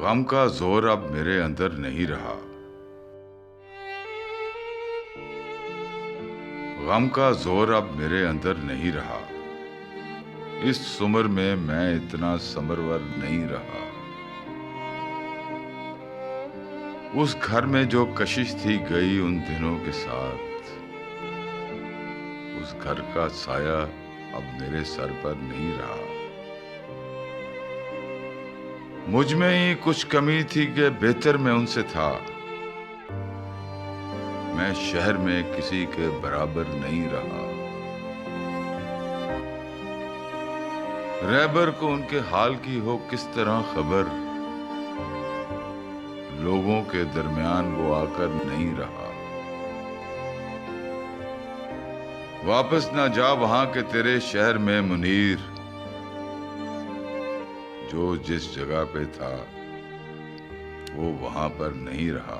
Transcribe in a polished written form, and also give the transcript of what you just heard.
गम का जोर अब मेरे अंदर नहीं रहा। गम का जोर अब मेरे अंदर नहीं रहा। इस उम्र में मैं इतना समरवर नहीं रहा। उस घर में जो कशिश थी गई उन दिनों के साथ। उस घर का साया अब मेरे सर पर नहीं रहा। मुझ में ही कुछ कमी थी कि बेहतर मैं उनसे था। मैं शहर में किसी के बराबर नहीं रहा। रहबर को उनके हाल की हो किस तरह खबर, लोगों के दरमियान वो आकर नहीं रहा। वापस ना जा वहां के तेरे शहर में मुनीर, जो जिस जगह पे था वो वहां पर नहीं रहा।